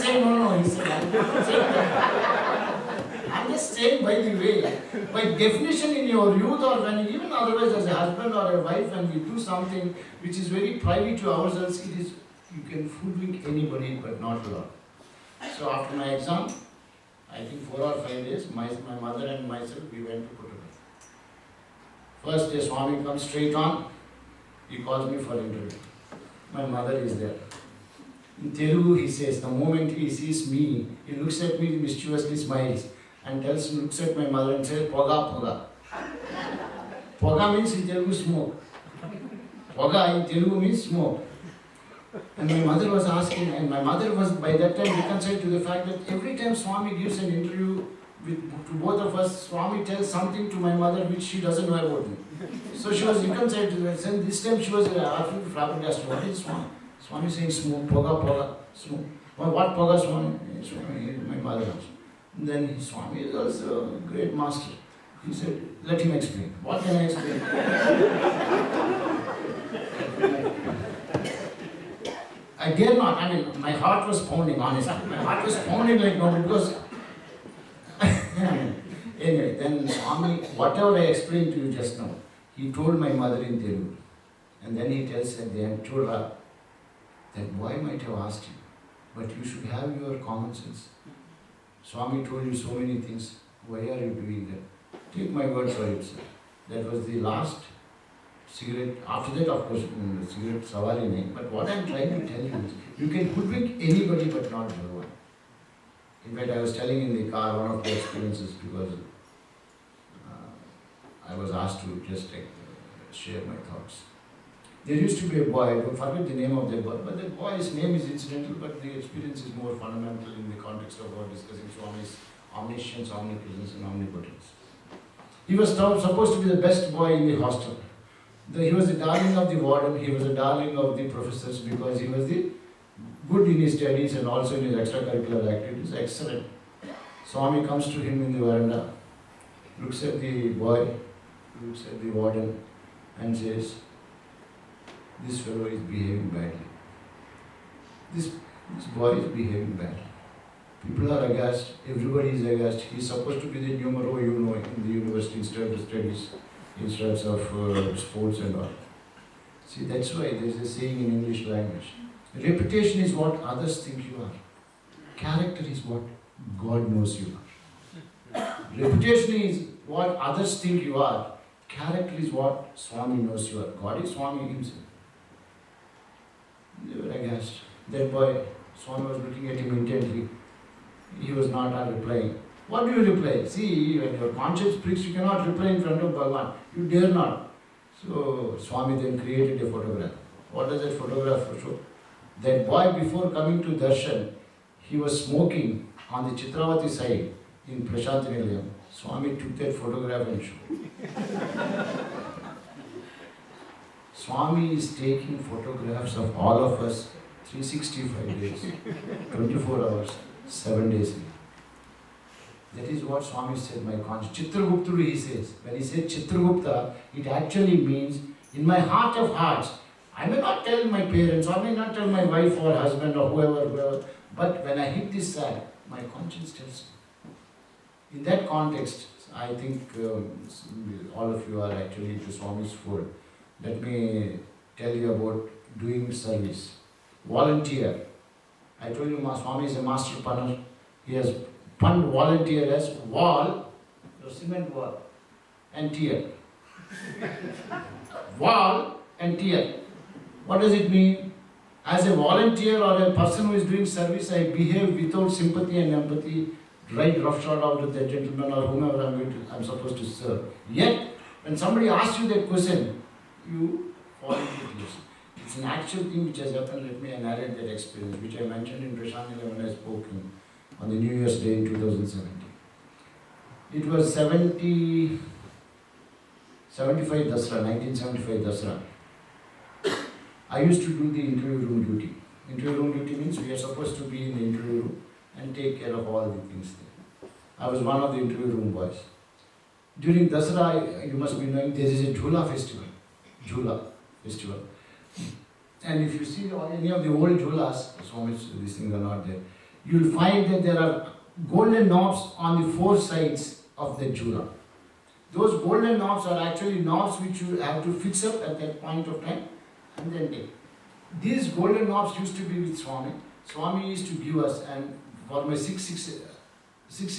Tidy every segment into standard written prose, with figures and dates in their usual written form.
saying, no, he said, I'm not saying that. I'm just saying, by the way, by definition in your youth or when even otherwise as a husband or a wife, when we do something which is very private to ourselves, it is, you can hoodwink anybody but not Lord. So after my exam, I think 4 or 5 days, my mother and myself, we went to Puttaparthi. First day Swami comes straight on, he calls me for interview. My mother is there. In Telugu he says, the moment he sees me, he looks at me, mischievously smiles and looks at my mother and says, Poga, Poga. Poga means in Telugu smoke. Poga in Telugu means smoke. And my mother was asking, and my mother was by that time reconciled to the fact that every time Swami gives an interview to both of us, Swami tells something to my mother which she doesn't know about me. So she was reconciled to that. And this time she was absolutely flabbergasted. What is Swami? Swami saying smoke, Poga, Poga, smoke. Well, what Poga, Swami? Swami, my mother asked. Then Swami is also a great master. He said, let him explain. What can I explain? I dare not. I mean, my heart was pounding, honestly. My heart was pounding like nobody because... Anyway, then Swami, whatever I explained to you just now, he told my mother in Telugu. And then he tells at the end, told her, that boy might have asked you, but you should have your common sense. Swami told you so many things. Why are you doing that? Take my word for it, sir. That was the last cigarette. After that, of course, cigarette sawari nahi. But what I am trying to tell you is, you can hoodwink anybody but not Bhagavan. In fact, I was telling in the car one of the experiences because I was asked to just share my thoughts. There used to be a boy, I don't forget the name of that boy, but that boy's name is incidental, but the experience is more fundamental in the context of our discussing Swami's omniscience, omnipresence, and omnipotence. He was supposed to be the best boy in the hostel. He was the darling of the warden, he was the darling of the professors because he was the good in his studies and also in his extracurricular activities, excellent. Swami comes to him in the veranda, looks at the boy, looks at the warden and says, this fellow is behaving badly. This boy is behaving badly. People are aghast, everybody is aghast. He is supposed to be the numero uno in the university instead of studies, instead of sports and all. See, that's why there is a saying in English language. Reputation is what others think you are. Character is what God knows you are. Reputation is what others think you are. Character is what Swami knows you are. God is Swami himself. They were aghast. That boy, Swami was looking at him intently. He was not replying. What do you reply? See, when your conscience pricks, you cannot reply in front of Bhagavan. You dare not. So, Swami then created a photograph. What does that photograph show? That boy, before coming to darshan, he was smoking on the Chitravati side in Prashanti Nilayam. Swami took that photograph and showed. Swami is taking photographs of all of us 365 days, 24 hours, 7 days a week. That is what Swami said, my conscience. Chitragupta, he says. When he said Chitragupta, it actually means, in my heart of hearts, I may not tell my parents, or I may not tell my wife or husband or whoever, but when I hit this sack, my conscience tells me. In that context, I think all of you are actually into Swami's fold. Let me tell you about doing service. Volunteer. I told you Swami is a master punner. He has punned volunteer as wall, the cement wall, and tear. Wall and tear. What does it mean? As a volunteer or a person who is doing service, I behave without sympathy and empathy, right roughshod out of that gentleman or whomever I'm supposed to serve. Yet, when somebody asks you that question, you fall into tears. It's an actual thing which has happened. Let me narrate that experience, which I mentioned in Prashanti when I spoke on the New Year's Day in 2017. It was 75 Dasra, 1975 Dasra. I used to do the interview room duty. Interview room duty means we are supposed to be in the interview room and take care of all the things there. I was one of the interview room boys. During Dasra, you must be knowing, there is a Jhula festival. And if you see any of the old Jhulas, so much these things are not there. you'll find that there are golden knobs on the four sides of the jula. Those golden knobs are actually knobs which you have to fix up at that point of time and then take. These golden knobs used to be with Swami. Swami used to give us, and for my six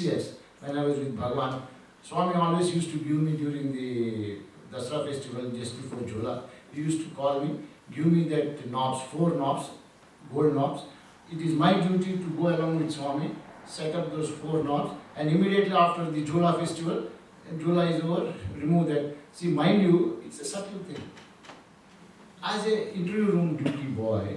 years when I was with Bhagavan, Swami always used to give me during the Dasara festival just before Jula. He used to call me, give me that knobs, four knobs, gold knobs. It is my duty to go along with Swami, set up those four knobs, and immediately after the Jula festival, Jula is over, remove that. See, mind you, it's a subtle thing. As an interview room duty boy,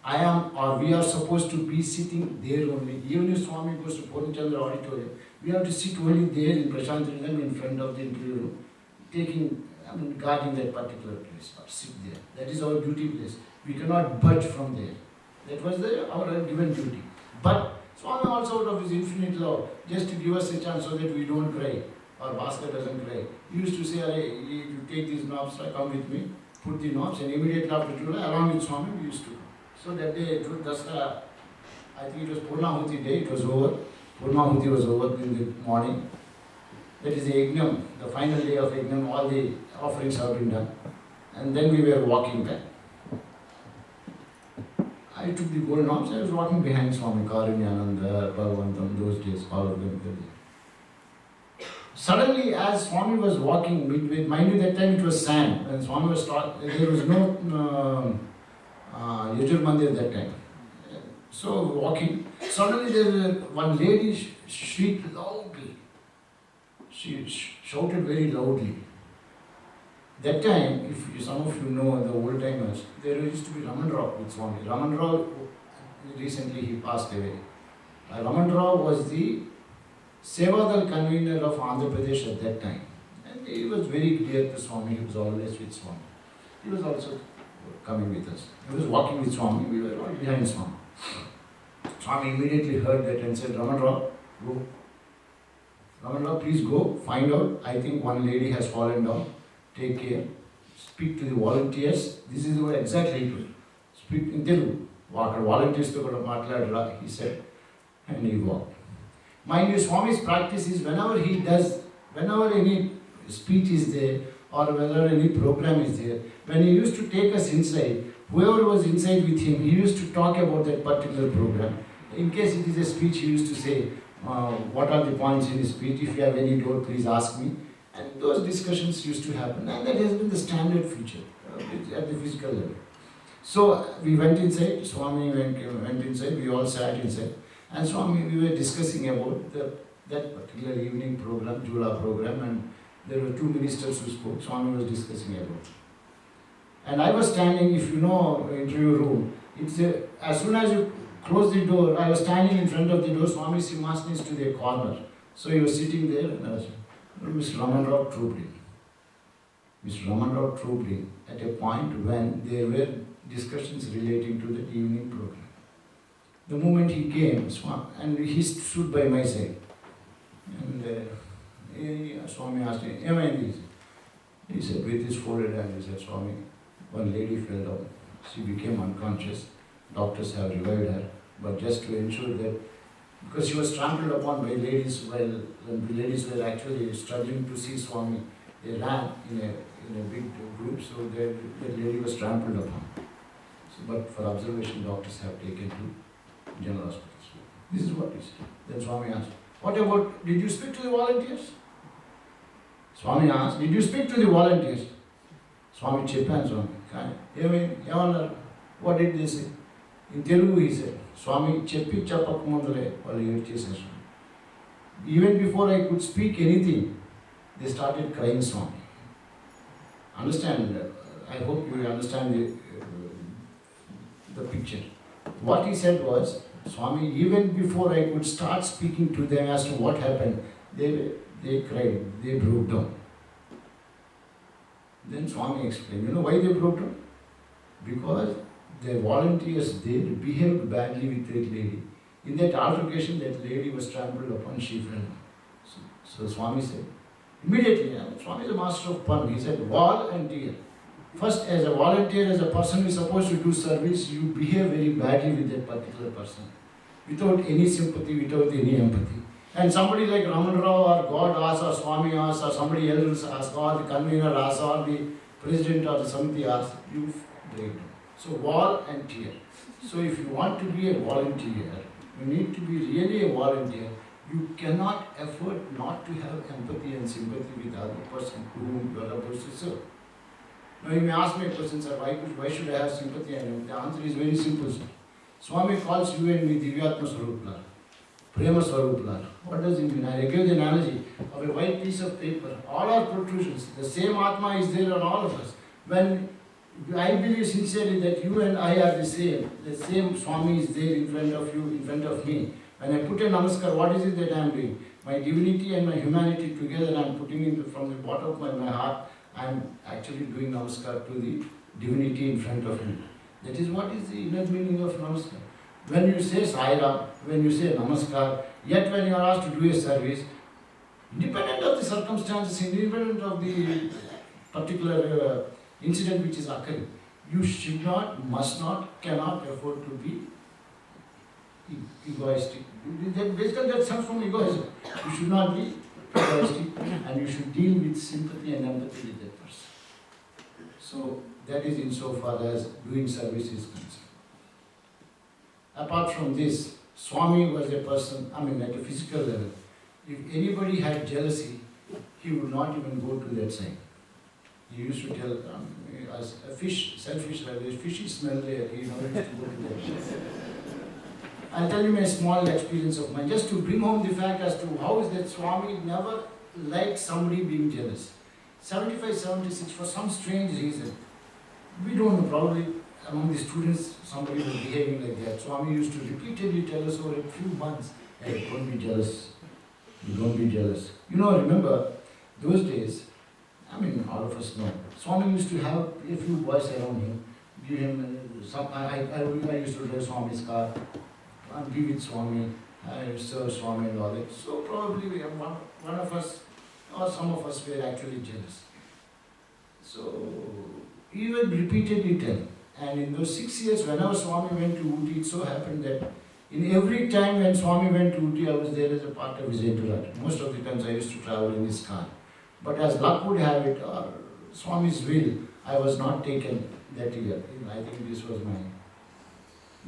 I am or we are supposed to be sitting there only. Even if Swami goes to Purnichandra auditorium, we have to sit only there in Prashant Ringam in front of the interview room, guarding that particular place or sit there. That is our duty place. We cannot budge from there. That was our given duty. But Swami also out of his infinite love, just to give us a chance so that we don't cry or Bhaskar doesn't cry. He used to say, you take these knobs, come with me, put the knobs, and immediately after Jula, along with Swami, we used to go. So that day, Dasara, I think it was Purnahuti day, it was over. Purnahuti was over in the morning. That is the Yajnam, the final day of Yajnam, all the offerings have been done. And then we were walking back. I took the gold knobs, I was walking behind Swami Karunya, Bhagavantam, those days, all of them. Suddenly, as Swami was walking midway, mind you that time it was sand, and Swami was there was no Yajur Mandir that time. So walking, suddenly there was one lady shrieked loudly. She shouted very loudly. That time, if some of you know the old timers, there used to be Raman Rao with Swami. Raman Rao, recently he passed away. Raman Rao was the Sevadal convener of Andhra Pradesh at that time. And he was very dear to Swami, he was always with Swami. He was also coming with us. He was walking with Swami, we were all behind Swami. Swami immediately heard that and said, Raman Rao, go. Raman Rao, please go, find out. I think one lady has fallen down. Take care. Speak to the volunteers. This is what exactly it was. Speak in Telugu. Volunteers to Matladra, he said, and he walked. Mind you, Swami's practice is whenever any speech is there or whenever any program is there, when he used to take us inside, whoever was inside with him, he used to talk about that particular program. In case it is a speech, he used to say, what are the points in his speech? If you have any doubt, please ask me. And those discussions used to happen, and that has been the standard feature at the physical level. So we went inside, Swami went inside, we all sat inside, and Swami, we were discussing about that particular evening program, Jula program, and there were two ministers who spoke, Swami was discussing about it. And I was standing, if you know, interview room, as soon as you close the door, I was standing in front of the door, Swami Simhasana is to the corner. So he was sitting there, and I was Mr. Raman Rao trooped in. Mr. Raman Rao trooped in at a point when there were discussions relating to the evening program. The moment he came, and he stood by my side. And Swami asked him, am I this? He said, with his forehead hands, he said, Swami, one lady fell down. She became unconscious. Doctors have revived her. But just to ensure that, because she was trampled upon by ladies when the ladies were actually struggling to see Swami, they ran in a big group, so that lady was trampled upon. So, but for observation, doctors have taken to general hospitals. This is what he said. Then Swami asked, what about, did you speak to the volunteers? Swami asked, did you speak to the volunteers? Swami cheppan Swami. What did they say? In Telugu he said, Swami cheppi chappakmundale vallu chesaru. Even before I could speak anything, they started crying Swami. Understand? I hope you understand the picture. What he said was, Swami, even before I could start speaking to them as to what happened, they cried, they broke down. Then Swami explained, you know why they broke down? Because the volunteers there behaved badly with that lady. In that altercation, that lady was trampled upon, she fell. So Swami said, immediately, Swami is a master of pun, he said, volunteer. First, as a volunteer, as a person who is supposed to do service, you behave very badly with that particular person. without any sympathy, without any empathy. And somebody like Raman Rao or God asks or Swami asks or somebody else asks or the convener asks or the president or the Samiti asks, you break down. So war and tear. So if you want to be a volunteer, you need to be really a volunteer. You cannot afford not to have empathy and sympathy with the other person whom you are supposed to serve. Now you may ask me a question, sir, why should I have sympathy and empathy? The answer is very simple, sir. Swami calls you and me Divyatma Swaruplar, Prema Swaruplar. What does it mean? I give the analogy of a white piece of paper. All our protrusions, the same Atma is there on all of us. When I believe sincerely that you and I are the same Swami is there in front of you, in front of me. When I put a namaskar, what is it that I am doing? My divinity and my humanity together, I am putting it from the bottom of my heart. I am actually doing namaskar to the divinity in front of me. That is what is the inner meaning of namaskar. When you say Saira, when you say namaskar, yet when you are asked to do a service, independent of the circumstances, independent of the particular incident which is occurring, you should not, must not, cannot afford to be egoistic. Basically that comes from egoism. You should not be egoistic and you should deal with sympathy and empathy with that person. So that is insofar as doing service is concerned. Apart from this, Swami was a person, at a physical level. If anybody had jealousy, he would not even go to that side. He used to tell, as a fish, selfish, there's fishy smell there, he never used to go to that. I'll tell you a small experience of mine, just to bring home the fact as to how is that Swami never liked somebody being jealous. 75, 76, for some strange reason, we don't know, probably among the students somebody was behaving like that. Swami used to repeatedly tell us over a few months, hey, don't be jealous, you don't be jealous. Remember, those days, all of us know, Swami used to have a few boys around him, give him some, I used to drive Swami's car, be with Swami, I serve Swami and all that. So probably we have one of us, or some of us were actually jealous. So he would repeatedly tell. And in those 6 years, whenever Swami went to Ooty, it so happened that in every time when Swami went to Ooty, I was there as a part of his entourage. Most of the times I used to travel in his car. But as luck would have it, or Swami's will, I was not taken that year. I think this was my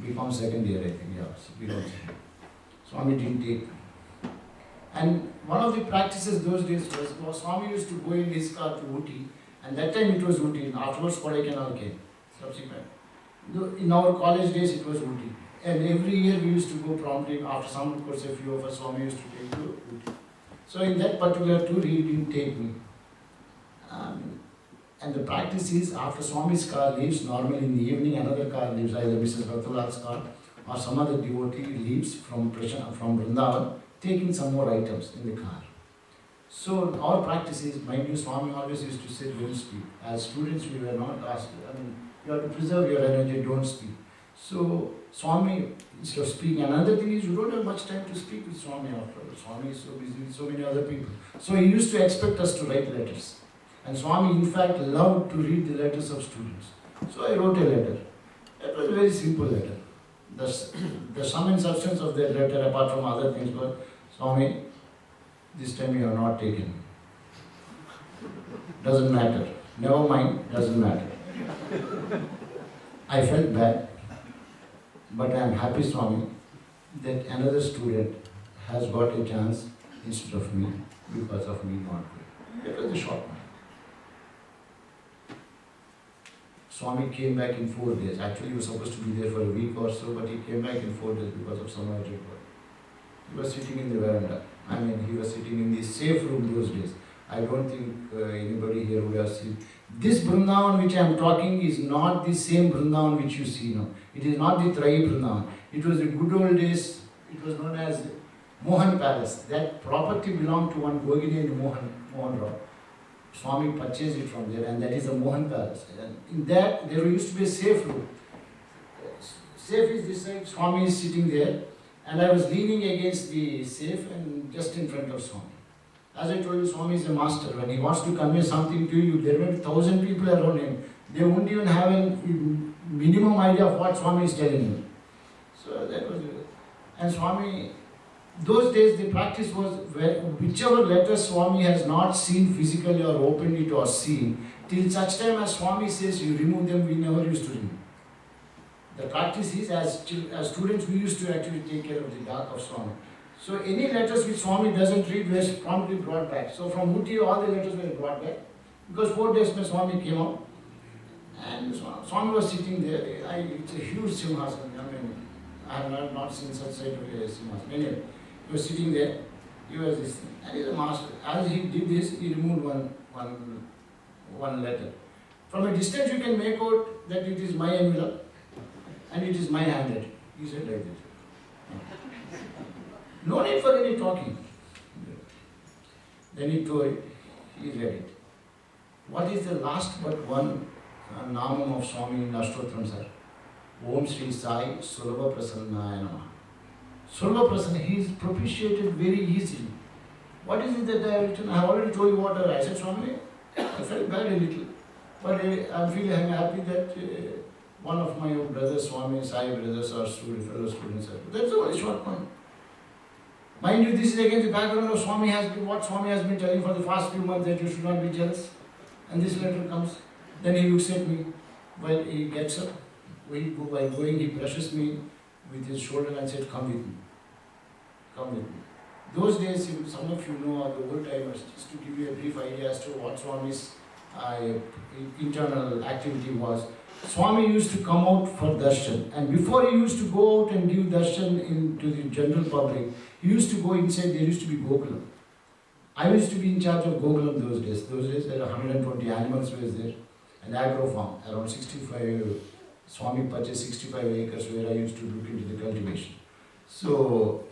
BCom second year, I think, BCom. Swami didn't take me. And one of the practices those days was Swami used to go in his car to Ooty, and that time it was Ooty, and afterwards Kodaikanal came, subsequent. In our college days it was Ooty. And every year we used to go promptly, after summer course, a few of us Swami used to take to Ooty. So in that particular tour he didn't take me. And the practice is, after Swami's car leaves, normally in the evening another car leaves, either Mrs. Bhattulal's car or some other devotee leaves from Vrindavan, taking some more items in the car. So our practice is, mind you, Swami always used to say, don't speak. As students we were not asked, you have to preserve your energy, don't speak. So Swami, instead of speaking, another thing is, you don't have much time to speak with Swami after all. Swami is so busy with so many other people. So he used to expect us to write letters. And Swami, in fact, loved to read the letters of students. So I wrote a letter. It was a very simple letter. The sum and substance of that letter, apart from other things, was, Swami, this time you are not taken. Doesn't matter. Never mind, doesn't matter. I felt bad, but I am happy, Swami, that another student has got a chance instead of me because of me not going. It was a short one. Swami came back in 4 days. Actually, he was supposed to be there for a week or so, but he came back in 4 days because of some urgent work. He was sitting in the veranda. He was sitting in the safe room those days. I don't think anybody here would have seen. This Vrindavan which I am talking is not the same Vrindavan which you see now. It is not the Trayi Vrindavan. It was the good old days. It was known as Mohan Palace. That property belonged to one Gogini and Mohan Rao. Swami purchased it from there, and that is the Mohan Palace. And in that, there used to be a safe room. Safe is this side, Swami is sitting there, and I was leaning against the safe and just in front of Swami. As I told you, Swami is a master. When he wants to convey something to you, there may be 1,000 people around him. They won't even have a minimum idea of what Swami is telling you. So that was it. And Swami, those days the practice was whichever letter Swami has not seen physically or opened it or seen, till such time as Swami says you remove them, we never used to remove. The practice is, as students, we used to actually take care of the dark of Swami. So any letters which Swami doesn't read were promptly brought back. So from Uti, all the letters were brought back. Because 4 days when Swami came out, and Swami was sitting there. It's a huge simhasana. I mean, I have not seen such sight of a simhasana. Anyway, he was sitting there. He was this thing. And he's a master. As he did this, he removed one letter. From a distance, you can make out that it is my envelope and it is my handwriting. He said like that. No need for any talking. Then he told, he read it. What is the last but one namam of Swami in Ashtotram, sir? Om Sri Sai Sulabha Prasannaya Namaha. Sulabha Prasanna, he is propitiated very easily. What is it that I have written? I have already told you what I said, Swami. I felt bad a little. But I am feeling happy that one of my brothers, Swami, Sai brothers or fellow students, that's the only short point. Mind you, this is again the background of what Swami has been telling for the past few months, that you should not be jealous. And this letter comes. Then he looks at me while he gets up. While going, he brushes me with his shoulder and said, come with me. Come with me. Those days, some of you know, are the old timers, just to give you a brief idea as to what Swami's internal activity was. Swami used to come out for darshan, and before he used to go out and give darshan into the general public, he used to go inside. There used to be Gokulam. I used to be in charge of Gokulam those days. Those days there were 120 animals were there, an agro farm, around 65, Swami purchased 65 acres where I used to look into the cultivation. So